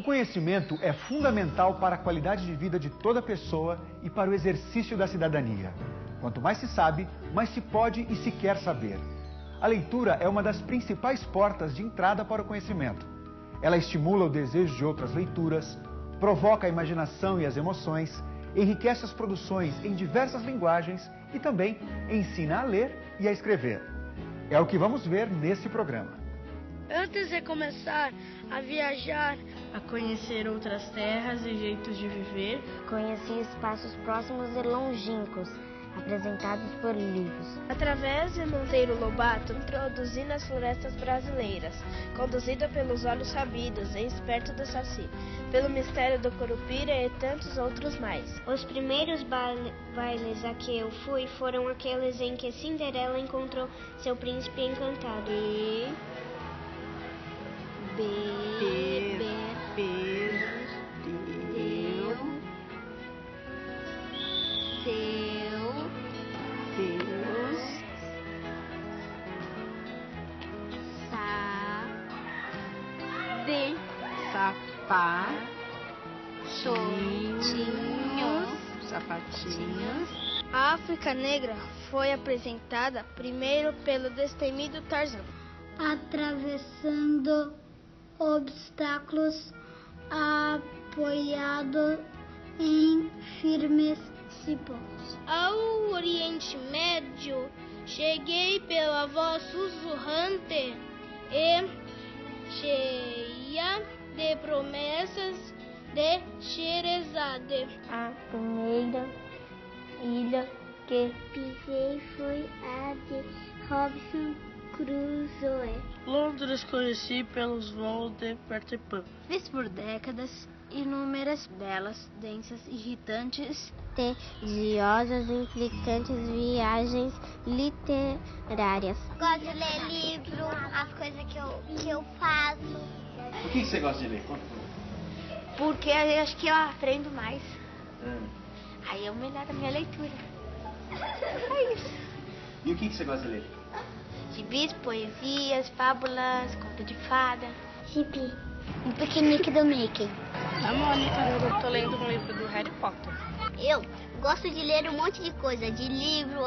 conhecimento é fundamental para a qualidade de vida de toda pessoa e para o exercício da cidadania. Quanto mais se sabe, mais se pode e se quer saber. A leitura é uma das principais portas de entrada para o conhecimento. Ela estimula o desejo de outras leituras, provoca a imaginação e as emoções, enriquece as produções em diversas linguagens e também ensina a ler e a escrever. É o que vamos ver nesse programa. Antes de começar a viajar, a conhecer outras terras e jeitos de viver, conheci espaços próximos e longínquos, apresentados por livros. Através de Monteiro Lobato, introduzi nas florestas brasileiras, conduzida pelos olhos sabidos e esperto do Saci, pelo mistério do Curupira e tantos outros mais. Os primeiros bailes a que eu fui foram aqueles em que Cinderela encontrou seu príncipe encantado. sapatinhos. A África Negra foi apresentada primeiro pelo destemido Tarzan, atravessando obstáculos apoiado em firmes cipós. Ao Oriente Médio, cheguei pela voz sussurrante e cheia de promessas de Sherazade. A primeira ilha que pisei foi a de Robinson Crusoe. Londres conheci pelos voos de Peter Pan. Fiz por décadas inúmeras delas, densas, irritantes, tediosas, implicantes viagens literárias. Gosto de ler livro, as coisas que eu faço. Por que você gosta de ler? Porque eu acho que eu aprendo mais. Aí eu melhoro a minha leitura. É isso. E o que você gosta de ler? Gibis, poesias, fábulas, conto de fada. Gibi. Um piquenique do Mickey. A Mônica, eu tô lendo um livro do Harry Potter. Eu gosto de ler um monte de coisa, de livro.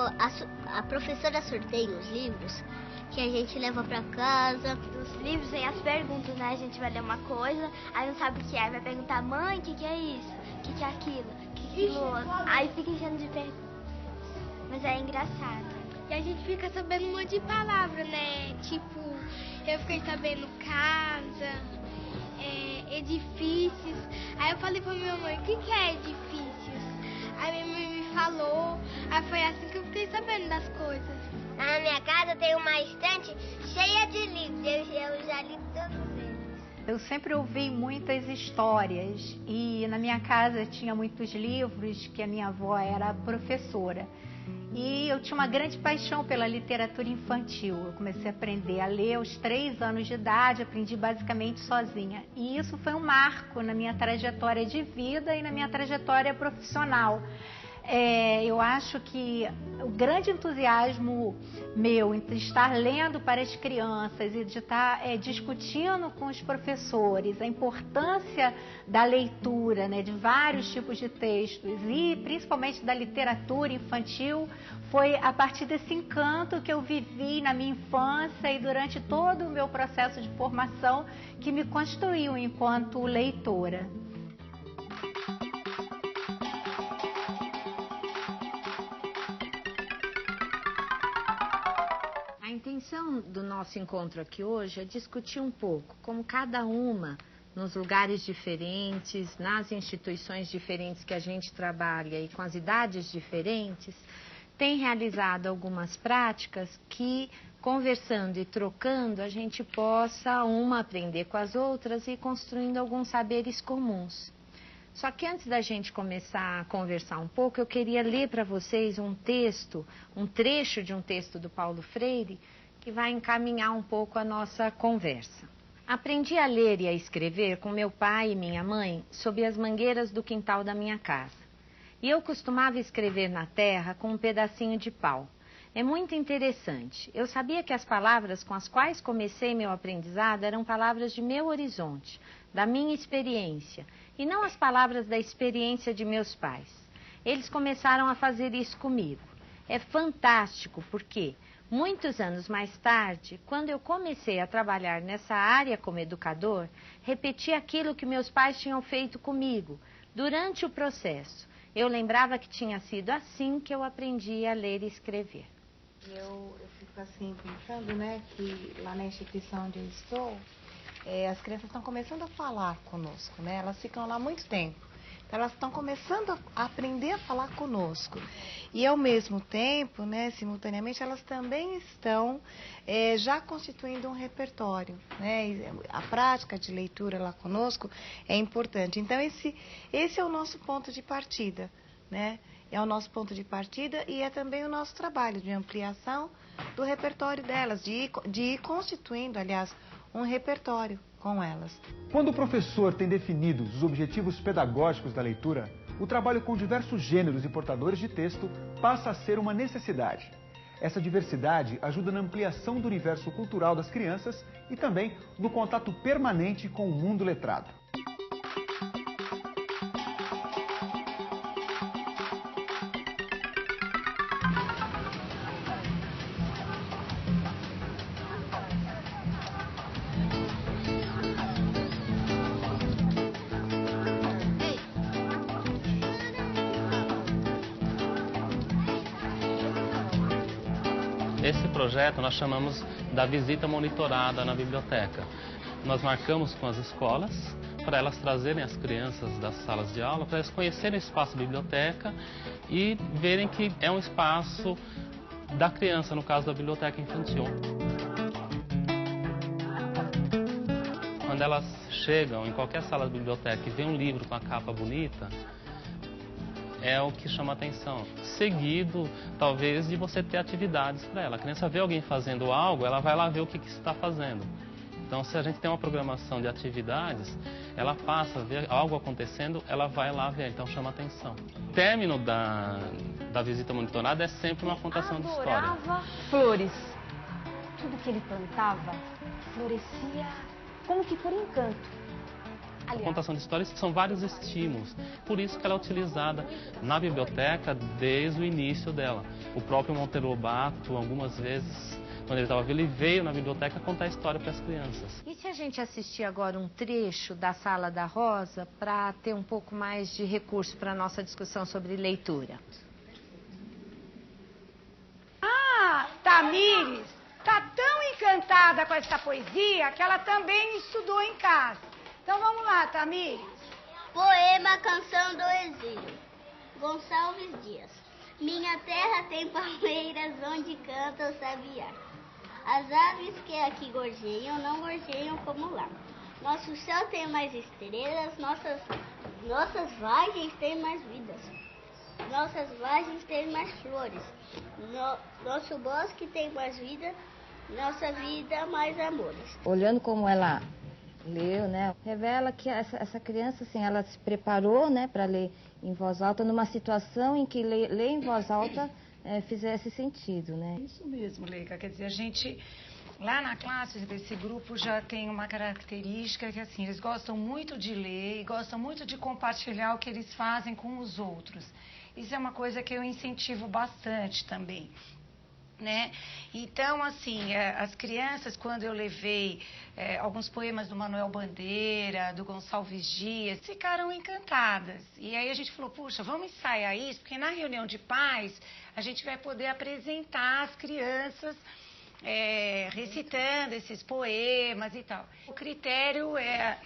A professora sorteia os livros que a gente leva pra casa. Os livros tem as perguntas, né? A gente vai ler uma coisa, aí não sabe o que é. Vai perguntar, mãe, o que é isso? O que é aquilo? O que é aquilo outro? Aí fica enchendo de perguntas. Mas é engraçado. E a gente fica sabendo um monte de palavras, né? Tipo, eu fiquei sabendo casa, edifícios. Aí eu falei pra minha mãe, o que é edifícios? Aí minha mãe me falou. Aí foi assim que eu fiquei sabendo das coisas. Na minha casa tem uma estante cheia de livros. Eu já li todos eles. Eu sempre ouvi muitas histórias e na minha casa tinha muitos livros, que a minha avó era professora. E eu tinha uma grande paixão pela literatura infantil. Eu comecei a aprender a ler aos 3 anos de idade, aprendi basicamente sozinha. E isso foi um marco na minha trajetória de vida e na minha trajetória profissional. Eu acho que o grande entusiasmo meu em estar lendo para as crianças e de estar discutindo com os professores a importância da leitura, né, de vários tipos de textos e principalmente da literatura infantil, foi a partir desse encanto que eu vivi na minha infância e durante todo o meu processo de formação que me construiu enquanto leitora. A intenção do nosso encontro aqui hoje é discutir um pouco como cada uma, nos lugares diferentes, nas instituições diferentes que a gente trabalha e com as idades diferentes, tem realizado algumas práticas que, conversando e trocando, a gente possa uma aprender com as outras e ir construindo alguns saberes comuns. Só que antes da gente começar a conversar um pouco, eu queria ler para vocês um texto, um trecho de um texto do Paulo Freire, que vai encaminhar um pouco a nossa conversa. Aprendi a ler e a escrever com meu pai e minha mãe sob as mangueiras do quintal da minha casa. E eu costumava escrever na terra com um pedacinho de pau. é muito interessante. Eu sabia que as palavras com as quais comecei meu aprendizado eram palavras de meu horizonte, da minha experiência, e não as palavras da experiência de meus pais. Eles começaram a fazer isso comigo. É fantástico porque, muitos anos mais tarde, quando eu comecei a trabalhar nessa área como educador, repeti aquilo que meus pais tinham feito comigo durante o processo. Eu lembrava que tinha sido assim que eu aprendi a ler e escrever. Eu fico assim pensando, né, que lá na instituição onde eu estou, as crianças estão começando a falar conosco, né? Elas ficam lá há muito tempo. Então, elas estão começando a aprender a falar conosco. E, ao mesmo tempo, né, simultaneamente, elas também estão já constituindo um repertório, né? E a prática de leitura lá conosco é importante. Então, esse é o nosso ponto de partida, né? É o nosso ponto de partida e é também o nosso trabalho de ampliação do repertório delas, de ir constituindo, aliás, um repertório com elas. Quando o professor tem definidos os objetivos pedagógicos da leitura, o trabalho com diversos gêneros e portadores de texto passa a ser uma necessidade. Essa diversidade ajuda na ampliação do universo cultural das crianças e também no contato permanente com o mundo letrado. Esse projeto nós chamamos da visita monitorada na biblioteca. Nós marcamos com as escolas para elas trazerem as crianças das salas de aula, para elas conhecerem o espaço biblioteca e verem que é um espaço da criança, no caso da biblioteca infantil. Quando elas chegam em qualquer sala de biblioteca e veem um livro com a capa bonita, é o que chama a atenção. Seguido, talvez, de você ter atividades para ela. A criança vê alguém fazendo algo, ela vai lá ver o que está fazendo. Então, se a gente tem uma programação de atividades, ela passa a ver algo acontecendo, ela vai lá ver, então chama a atenção. O término da visita monitorada é sempre uma contação de história. Adorava flores. Tudo que ele plantava florescia como que por encanto. A contação de histórias são vários estímulos, por isso que ela é utilizada na biblioteca desde o início dela. O próprio Monteiro Lobato, algumas vezes, quando ele estava vivo, ele veio na biblioteca contar a história para as crianças. E se a gente assistir agora um trecho da Sala da Rosa para ter um pouco mais de recurso para a nossa discussão sobre leitura? Ah, Tamires está tão encantada com essa poesia que ela também estudou em casa. Então vamos lá, Tamires. Poema Canção do Exílio, Gonçalves Dias. Minha terra tem palmeiras onde canta o sabiá. As aves que aqui gorjeiam não gorjeiam como lá. Nosso céu tem mais estrelas, nossas vargens têm mais vidas. Nossas vargens têm mais flores. Nosso bosque tem mais vida, nossa vida mais amores. Olhando como ela leu, né, revela que essa criança, assim, ela se preparou, né, para ler em voz alta numa situação em que ler em voz alta fizesse sentido, né? Isso mesmo, Leica. Quer dizer, a gente, lá na classe desse grupo já tem uma característica que, assim, eles gostam muito de ler e gostam muito de compartilhar o que eles fazem com os outros. Isso é uma coisa que eu incentivo bastante também, né? Então, assim, as crianças, quando eu levei alguns poemas do Manuel Bandeira, do Gonçalves Dias, ficaram encantadas. E aí a gente falou, puxa, vamos ensaiar isso, porque na reunião de pais a gente vai poder apresentar as crianças recitando esses poemas e tal. O critério é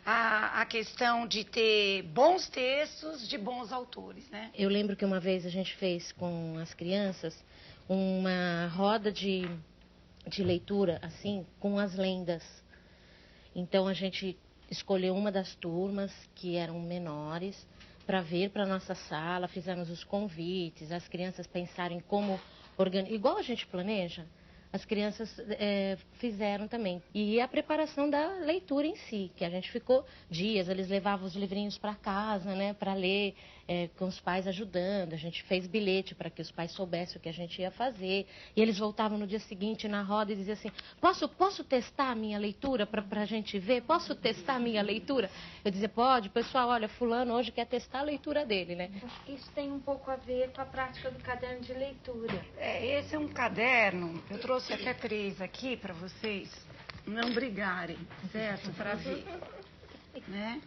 a questão de ter bons textos de bons autores, né? Eu lembro que uma vez a gente fez com as crianças uma roda de leitura, assim, com as lendas. Então, a gente escolheu uma das turmas, que eram menores, para vir para a nossa sala, fizemos os convites, as crianças pensarem como organizar, igual a gente planeja, as crianças fizeram também. E a preparação da leitura em si, que a gente ficou dias, eles levavam os livrinhos para casa, né, para ler, com os pais ajudando, a gente fez bilhete para que os pais soubessem o que a gente ia fazer. E eles voltavam no dia seguinte na roda e diziam assim, posso testar a minha leitura para a gente ver? Posso testar a minha leitura? Eu dizia, pode, pessoal, olha, fulano hoje quer testar a leitura dele, né? Acho que isso tem um pouco a ver com a prática do caderno de leitura. Esse é um caderno, eu trouxe até 3 aqui para vocês não brigarem, certo? Para ver, né?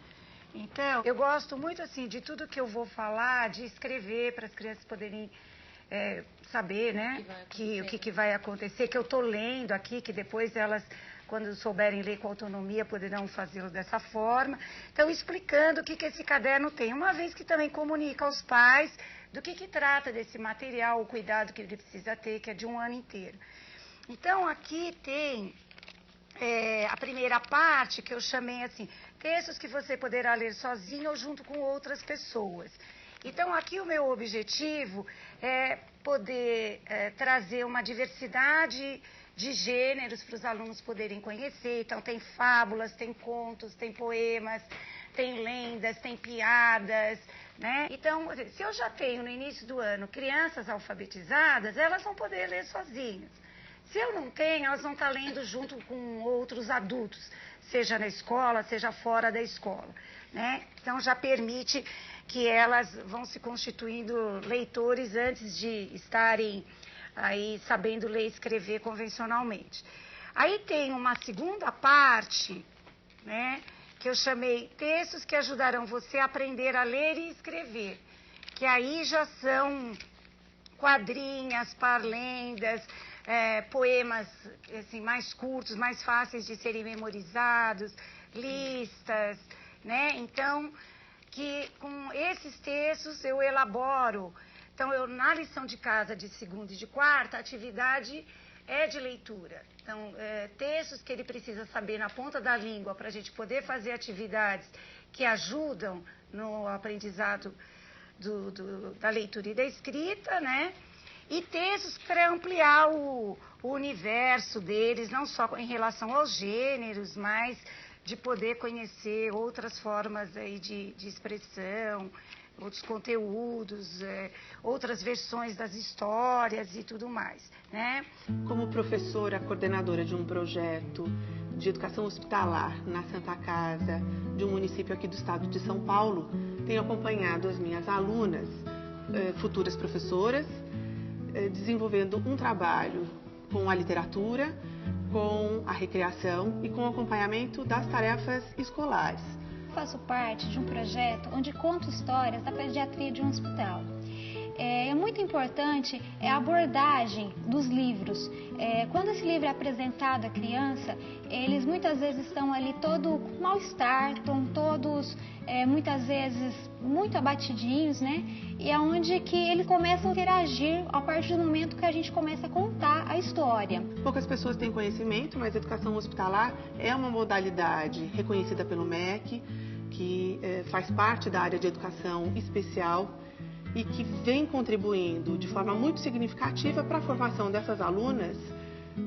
Então, eu gosto muito, assim, de tudo que eu vou falar, de escrever para as crianças poderem saber, né? O que vai acontecer, que eu estou lendo aqui, que depois elas, quando souberem ler com autonomia, poderão fazê-lo dessa forma. Então, explicando o que esse caderno tem, uma vez que também comunica aos pais do que trata desse material, o cuidado que ele precisa ter, que é de um ano inteiro. Então, aqui tem a primeira parte, que eu chamei assim, textos que você poderá ler sozinho ou junto com outras pessoas. Então, aqui o meu objetivo é poder trazer uma diversidade de gêneros para os alunos poderem conhecer. Então, tem fábulas, tem contos, tem poemas, tem lendas, tem piadas, né? Então, se eu já tenho no início do ano crianças alfabetizadas, elas vão poder ler sozinhas. Se eu não tenho, elas vão estar lendo junto com outros adultos, seja na escola, seja fora da escola, né? Então, já permite que elas vão se constituindo leitores antes de estarem aí sabendo ler e escrever convencionalmente. Aí tem uma segunda parte, né, que eu chamei textos que ajudarão você a aprender a ler e escrever, que aí já são quadrinhas, parlendas, poemas assim, mais curtos, mais fáceis de serem memorizados, listas, né? Então, que com esses textos eu elaboro. Então, na lição de casa de segunda e de quarta, a atividade é de leitura. Então, textos que ele precisa saber na ponta da língua para a gente poder fazer atividades que ajudam no aprendizado da leitura e da escrita, né? E textos para ampliar o universo deles, não só em relação aos gêneros, mas de poder conhecer outras formas aí de expressão, outros conteúdos, outras versões das histórias e tudo mais, né? Como professora coordenadora de um projeto de educação hospitalar na Santa Casa, de um município aqui do estado de São Paulo, tenho acompanhado as minhas alunas, futuras professoras, desenvolvendo um trabalho com a literatura, com a recreação e com o acompanhamento das tarefas escolares. Faço parte de um projeto onde conto histórias da pediatria de um hospital. É muito importante a abordagem dos livros. Quando esse livro é apresentado à criança, eles muitas vezes estão ali todo com mal-estar, estão todos muitas vezes muito abatidinhos, né? E é onde que eles começam a interagir a partir do momento que a gente começa a contar a história. Poucas pessoas têm conhecimento, mas a educação hospitalar é uma modalidade reconhecida pelo MEC, que faz parte da área de educação especial e que vem contribuindo de forma muito significativa para a formação dessas alunas,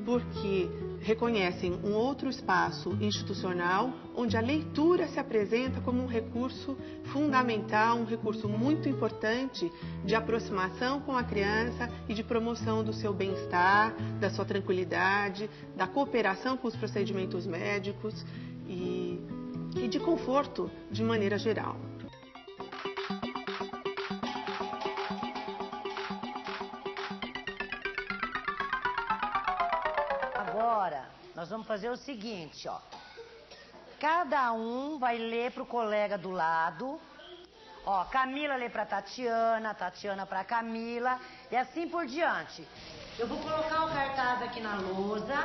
porque reconhecem um outro espaço institucional onde a leitura se apresenta como um recurso fundamental, um recurso muito importante de aproximação com a criança e de promoção do seu bem-estar, da sua tranquilidade, da cooperação com os procedimentos médicos e de conforto de maneira geral. Agora, nós vamos fazer o seguinte, ó. Cada um vai ler para o colega do lado. Ó, Camila lê para Tatiana, Tatiana para Camila e assim por diante. Eu vou colocar o cartaz aqui na lousa.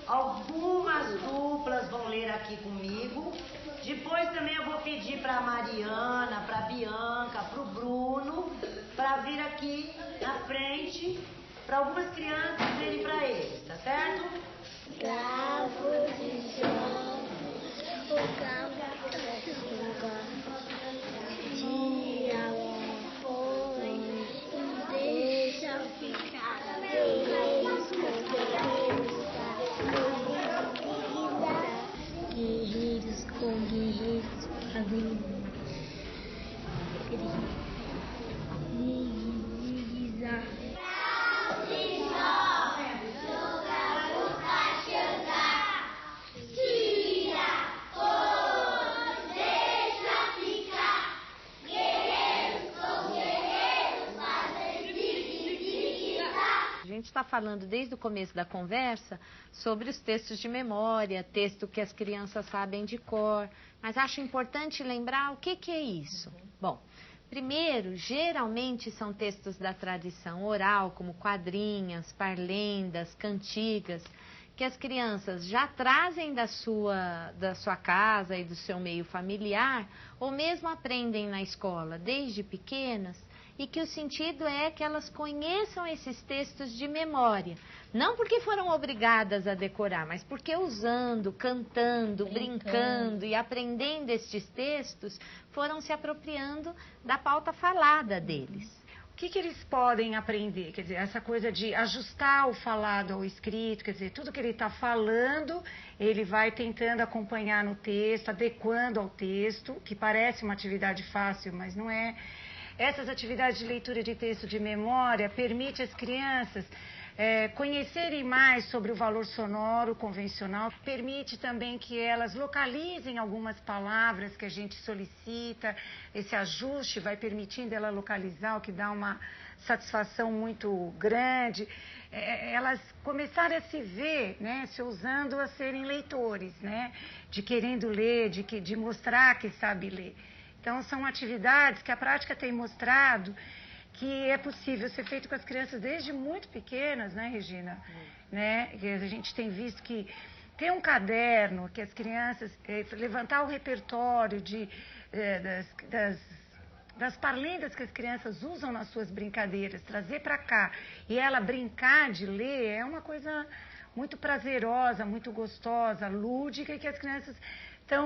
Algumas duplas vão ler aqui comigo. Depois também eu vou pedir para a Mariana, para a Bianca, para o Bruno, para vir aqui na frente, para algumas crianças lerem para eles, tá certo? Gravos de jogos, o galo dia foi, deixa ficar, guerreiros com guerreiros fazem gente está falando desde o começo da conversa sobre os textos de memória, texto que as crianças sabem de cor, mas acho importante lembrar o que é isso. Bom, primeiro, geralmente são textos da tradição oral, como quadrinhas, parlendas, cantigas, que as crianças já trazem da sua casa e do seu meio familiar, ou mesmo aprendem na escola desde pequenas, e que o sentido é que elas conheçam esses textos de memória. Não porque foram obrigadas a decorar, mas porque usando, cantando, brincando e aprendendo estes textos, foram se apropriando da pauta falada deles. O que eles podem aprender? Quer dizer, essa coisa de ajustar o falado ao escrito, quer dizer, tudo que ele está falando, ele vai tentando acompanhar no texto, adequando ao texto, que parece uma atividade fácil, mas não é. Essas atividades de leitura de texto de memória permitem às crianças conhecerem mais sobre o valor sonoro convencional, permite também que elas localizem algumas palavras que a gente solicita, esse ajuste vai permitindo ela localizar, o que dá uma satisfação muito grande, elas começarem a se ver, né, se ousando a serem leitores, né, de querendo ler, de mostrar que sabe ler. Então, são atividades que a prática tem mostrado que é possível ser feito com as crianças desde muito pequenas, né, Regina? Né? Que a gente tem visto que ter um caderno, que as crianças, levantar o repertório das parlendas que as crianças usam nas suas brincadeiras, trazer para cá e ela brincar de ler, é uma coisa muito prazerosa, muito gostosa, lúdica, e que as crianças estão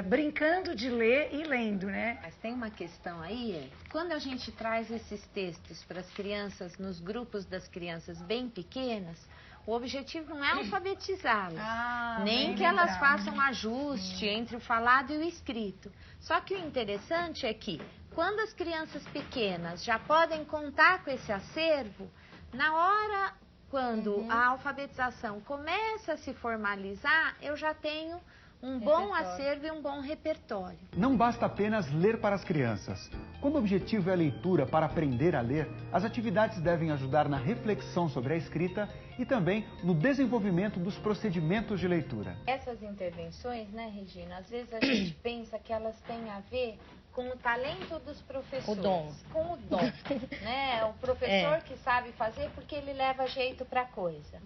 brincando de ler e lendo, né? Mas tem uma questão aí, quando a gente traz esses textos para as crianças, nos grupos das crianças bem pequenas, o objetivo não é alfabetizá-las, nem que elas façam ajuste entre o falado e o escrito. Só que o interessante é que, quando as crianças pequenas já podem contar com esse acervo, na hora quando a alfabetização começa a se formalizar, eu já tenho um bom acervo e um bom repertório. Não basta apenas ler para as crianças. Quando o objetivo é a leitura para aprender a ler, as atividades devem ajudar na reflexão sobre a escrita e também no desenvolvimento dos procedimentos de leitura. Essas intervenções, né, Regina, às vezes a gente pensa que elas têm a ver com o talento dos professores. O dom. Com o dom, né? O professor que sabe fazer porque ele leva jeito para a coisa.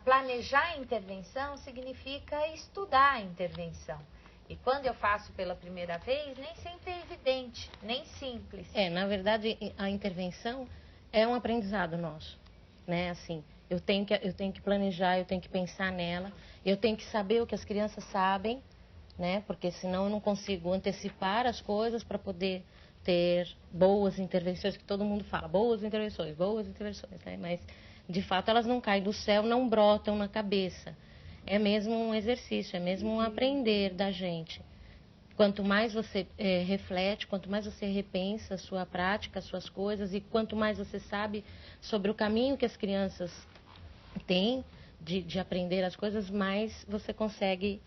Planejar a intervenção significa estudar a intervenção. E quando eu faço pela primeira vez, nem sempre é evidente, nem simples. Na verdade, a intervenção é um aprendizado nosso, né? Assim, eu tenho que planejar, eu tenho que pensar nela, eu tenho que saber o que as crianças sabem, né? Porque senão eu não consigo antecipar as coisas para poder ter boas intervenções, que todo mundo fala, boas intervenções, né? Mas de fato elas não caem do céu, não brotam na cabeça. É mesmo um exercício, é mesmo um aprender da gente. Quanto mais você reflete, quanto mais você repensa a sua prática, as suas coisas, e quanto mais você sabe sobre o caminho que as crianças têm de aprender as coisas, mais você consegue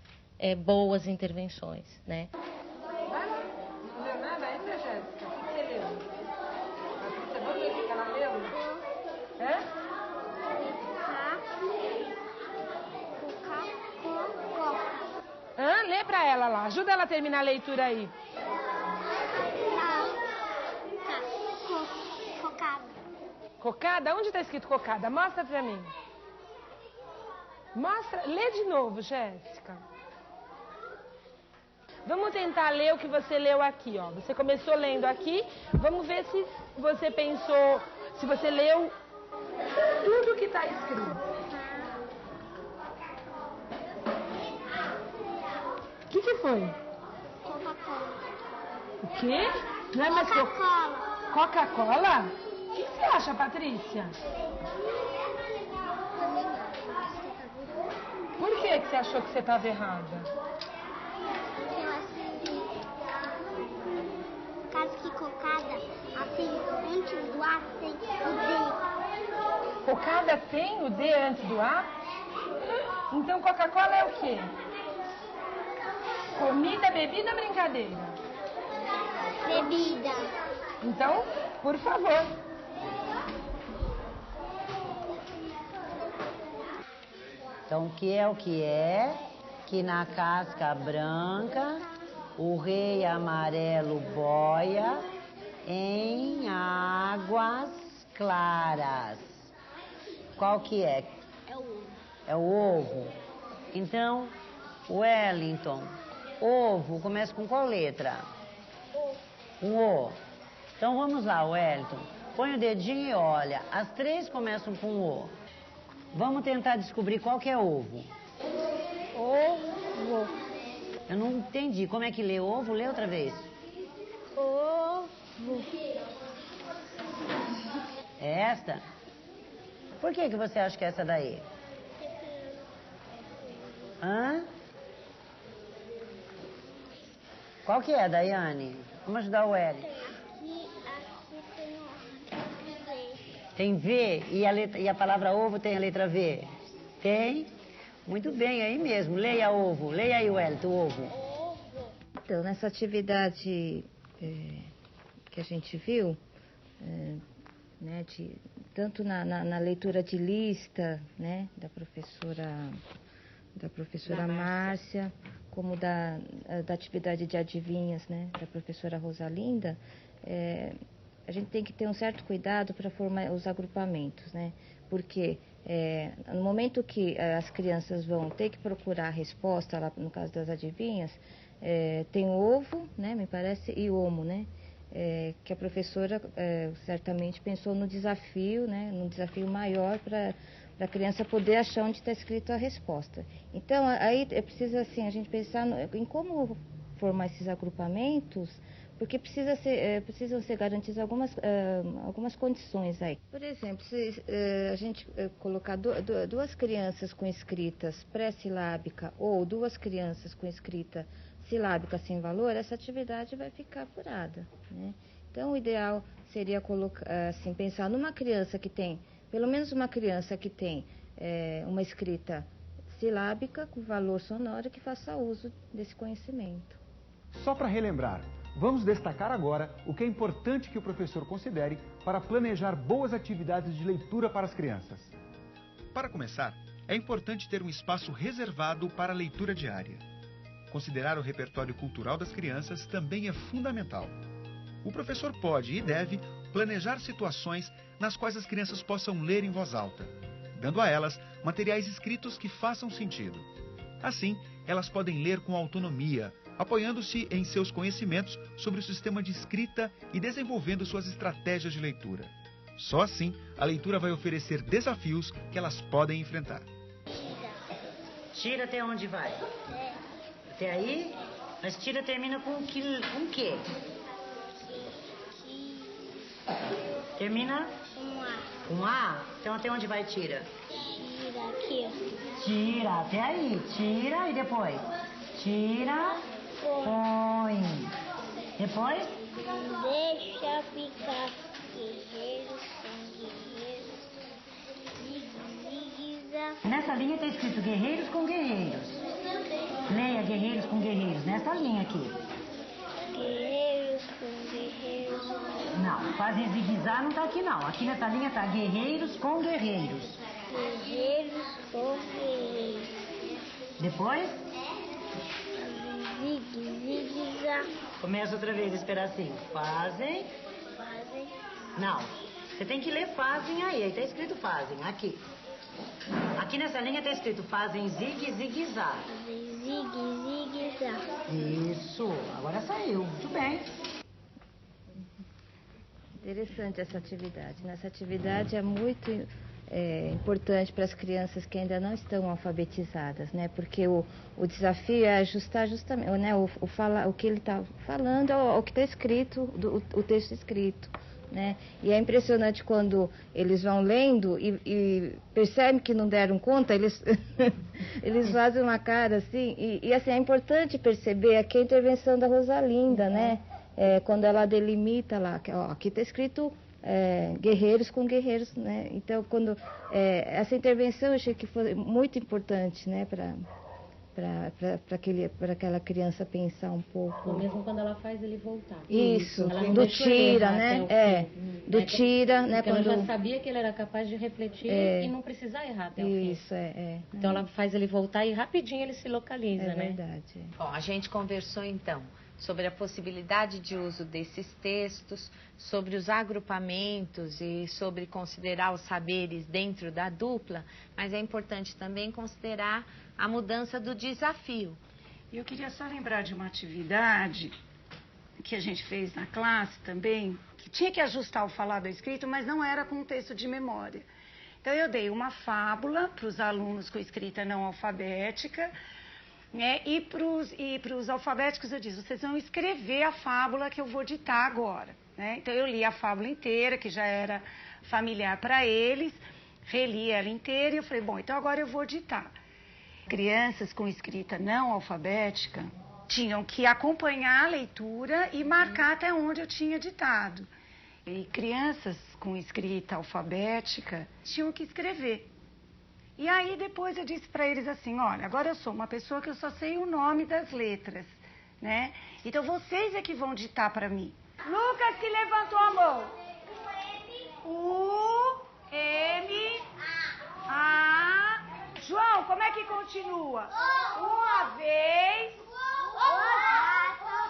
boas intervenções, né? Não leu nada ainda, Jéssica? O que você leu? Patrícia, vamos ver o que ela leu? Lê pra ela lá. Ajuda ela a terminar a leitura aí. Cocada. Cocada? Onde tá escrito cocada? Mostra pra mim. Mostra. Lê de novo, Jéssica. Vamos tentar ler o que você leu aqui, ó. Você começou lendo aqui. Vamos ver se você pensou, se você leu tudo que tá escrito. O que foi? Coca-Cola. O quê? Não é mais Coca-Cola. Coca-Cola? O que você acha, Patrícia? Por que você achou que você estava errada? Eu achei que, caso que cocada, assim, antes do A tem o D. Cocada tem o D antes do A? Então Coca-Cola é o quê? Comida, bebida, brincadeira? Bebida. Então, por favor. Então, o que é que na casca branca o rei amarelo boia em águas claras? Qual que é? É o ovo. É o ovo. Então, Wellington, ovo começa com qual letra? O. O. Então vamos lá, Wellington. Põe o dedinho e olha. As três começam com O. Vamos tentar descobrir qual que é ovo. Ovo. Eu não entendi. Como é que lê ovo? Lê outra vez. Ovo. É esta? Por que você acha que é essa daí? Hã? Qual que é, Daiane? Vamos ajudar o L. Tem V e a palavra ovo tem a letra V? Tem? Muito bem, aí mesmo. Leia ovo. Leia aí, Wellington, ovo. Então, nessa atividade que a gente viu, né, tanto na leitura de lista, né, da professora Márcia, como da atividade de adivinhas, né, da professora Rosalinda, a gente tem que ter um certo cuidado para formar os agrupamentos, né, porque no momento que as crianças vão ter que procurar a resposta, lá no caso das adivinhas, tem ovo, né, me parece, e homo, né, que a professora certamente pensou no desafio, né, num desafio maior para a criança poder achar onde está escrito a resposta. Então, aí é preciso assim, a gente pensar em como formar esses agrupamentos, porque precisam ser garantidas algumas condições aí. Por exemplo, se a gente colocar duas crianças com escritas pré-silábica ou duas crianças com escrita silábica sem valor, essa atividade vai ficar apurada, né? Então, o ideal seria assim, pensar numa criança que tem, pelo menos uma criança que tem uma escrita silábica com valor sonoro que faça uso desse conhecimento. Só para relembrar, vamos destacar agora o que é importante que o professor considere para planejar boas atividades de leitura para as crianças. Para começar, é importante ter um espaço reservado para a leitura diária. Considerar o repertório cultural das crianças também é fundamental. O professor pode e deve planejar situações nas quais as crianças possam ler em voz alta, dando a elas materiais escritos que façam sentido. Assim, elas podem ler com autonomia, apoiando-se em seus conhecimentos sobre o sistema de escrita e desenvolvendo suas estratégias de leitura. Só assim, a leitura vai oferecer desafios que elas podem enfrentar. Tira até onde vai? Até aí? Mas tira termina com quê? Termina? Com A. Então até onde vai tira? Tira aqui, ó. Tira, até aí. Tira e depois? Tira, põe. Depois? Deixa ficar guerreiros com guerreiros. Nessa linha está escrito guerreiros com guerreiros. Leia guerreiros com guerreiros. Nessa linha aqui. Guerreiros com guerreiros. Não, fazem zigue-zague não está aqui não. Aqui nessa linha está guerreiros com guerreiros. Guerreiros com guerreiros. Depois? Zigue-zague. Começa outra vez a esperar assim. Fazem. Não, você tem que ler fazem aí. Aí está escrito fazem, aqui. Aqui nessa linha está escrito fazem zigue-zigue-zá. Zigue-zigue-zá. Isso, agora saiu. Muito bem. Interessante essa atividade. Nessa atividade é muito importante para as crianças que ainda não estão alfabetizadas, né? Porque o desafio é ajustar justamente, né? O que ele está falando ao que está escrito, o texto escrito, né? E é impressionante quando eles vão lendo e percebem que não deram conta, eles fazem uma cara assim, e assim, é importante perceber aqui a intervenção da Rosalinda, né? Quando ela delimita lá, aqui está escrito guerreiros com guerreiros, né? Então, quando essa intervenção eu achei que foi muito importante, né? Para aquela criança pensar um pouco. Ou mesmo quando ela faz ele voltar. Isso, ela não do tira, né? do tira, né? Porque ela já sabia que ele era capaz de refletir e não precisar errar até o fim. Isso, Então ela faz ele voltar e rapidinho ele se localiza, né? É verdade. Bom, a gente conversou então sobre a possibilidade de uso desses textos, sobre os agrupamentos e sobre considerar os saberes dentro da dupla, mas é importante também considerar a mudança do desafio. Eu queria só lembrar de uma atividade que a gente fez na classe também, que tinha que ajustar o falado ao escrito, mas não era com um texto de memória. Então eu dei uma fábula para os alunos com escrita não alfabética, né? E para os alfabéticos eu disse, vocês vão escrever a fábula que eu vou ditar agora, né? Então eu li a fábula inteira, que já era familiar para eles, reli ela inteira e eu falei, bom, então agora eu vou ditar. Crianças com escrita não alfabética tinham que acompanhar a leitura e marcar até onde eu tinha ditado. E crianças com escrita alfabética tinham que escrever. E aí depois eu disse para eles assim, olha, agora eu sou uma pessoa que eu só sei o nome das letras, né? Então vocês é que vão ditar para mim. Lucas que levantou a mão. U, M, A. João, como é que continua? Uma vez.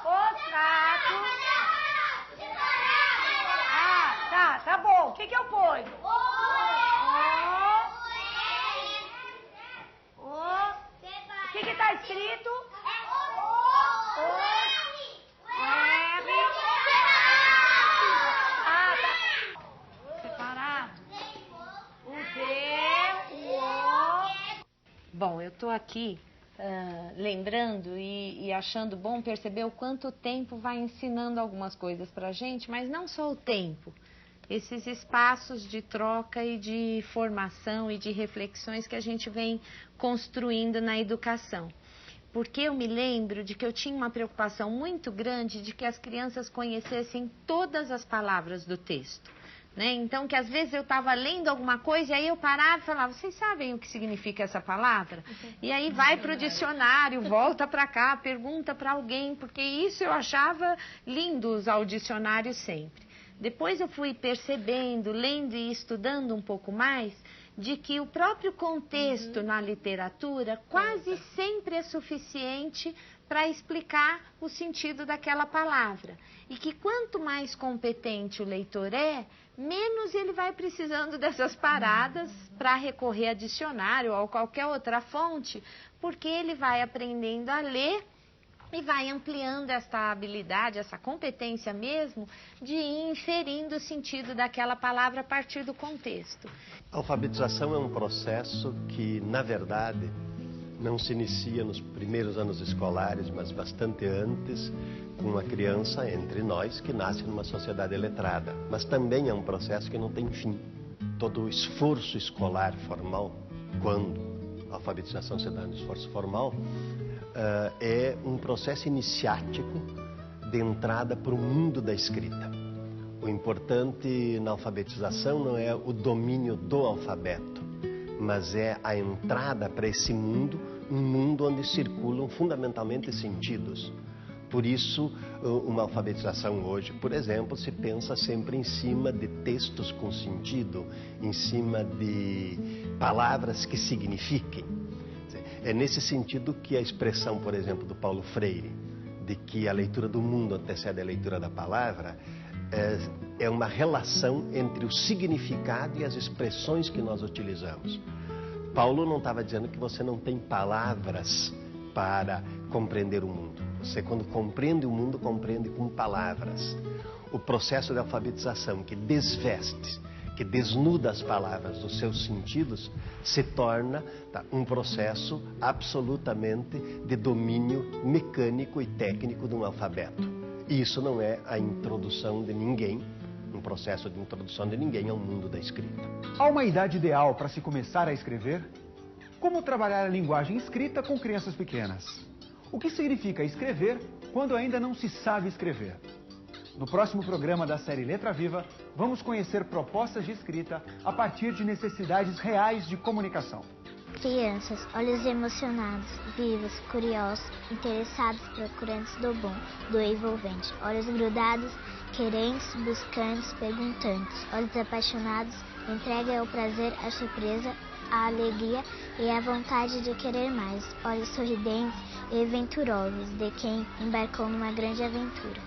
Os ratos. Ah, tá bom. O que eu ponho? O que tá escrito? R. Ah, tá. Separado. O D, o O. Bom, eu tô aqui lembrando e achando bom perceber o quanto o tempo vai ensinando algumas coisas pra gente, mas não só o tempo. Esses espaços de troca e de formação e de reflexões que a gente vem construindo na educação. Porque eu me lembro de que eu tinha uma preocupação muito grande de que as crianças conhecessem todas as palavras do texto, né? Então, que às vezes eu estava lendo alguma coisa e aí eu parava e falava, vocês sabem o que significa essa palavra? E aí vai para o dicionário, volta para cá, pergunta para alguém, porque isso eu achava lindo usar o dicionário sempre. Depois eu fui percebendo, lendo e estudando um pouco mais, de que o próprio contexto na literatura quase sempre é suficiente para explicar o sentido daquela palavra. E que quanto mais competente o leitor é, menos ele vai precisando dessas paradas para recorrer a dicionário ou a qualquer outra fonte, porque ele vai aprendendo a ler e vai ampliando essa habilidade, essa competência mesmo, de ir inferindo o sentido daquela palavra a partir do contexto. A alfabetização é um processo que, na verdade, não se inicia nos primeiros anos escolares, mas bastante antes, com uma criança entre nós que nasce numa sociedade letrada. Mas também é um processo que não tem fim. Todo o esforço escolar formal, quando a alfabetização se dá no esforço formal, é um processo iniciático de entrada para o mundo da escrita. O importante na alfabetização não é o domínio do alfabeto, mas é a entrada para esse mundo, um mundo onde circulam fundamentalmente sentidos. Por isso, uma alfabetização hoje, por exemplo, se pensa sempre em cima de textos com sentido, em cima de palavras que signifiquem. É nesse sentido que a expressão, por exemplo, do Paulo Freire, de que a leitura do mundo antecede a leitura da palavra, é uma relação entre o significado e as expressões que nós utilizamos. Paulo não estava dizendo que você não tem palavras para compreender o mundo. Você, quando compreende o mundo, compreende com palavras. O processo de alfabetização que desveste, que desnuda as palavras dos seus sentidos, se torna um processo absolutamente de domínio mecânico e técnico de um alfabeto. E isso não é a introdução de ninguém, um processo de introdução de ninguém ao mundo da escrita. Há uma idade ideal para se começar a escrever? Como trabalhar a linguagem escrita com crianças pequenas? O que significa escrever quando ainda não se sabe escrever? No próximo programa da série Letra Viva, vamos conhecer propostas de escrita a partir de necessidades reais de comunicação. Crianças, olhos emocionados, vivos, curiosos, interessados, procurantes do bom, do envolvente, olhos grudados, querentes, buscantes, perguntantes. Olhos apaixonados, entrega ao prazer, a surpresa, a alegria e a vontade de querer mais. Olhos sorridentes e venturosos, de quem embarcou numa grande aventura.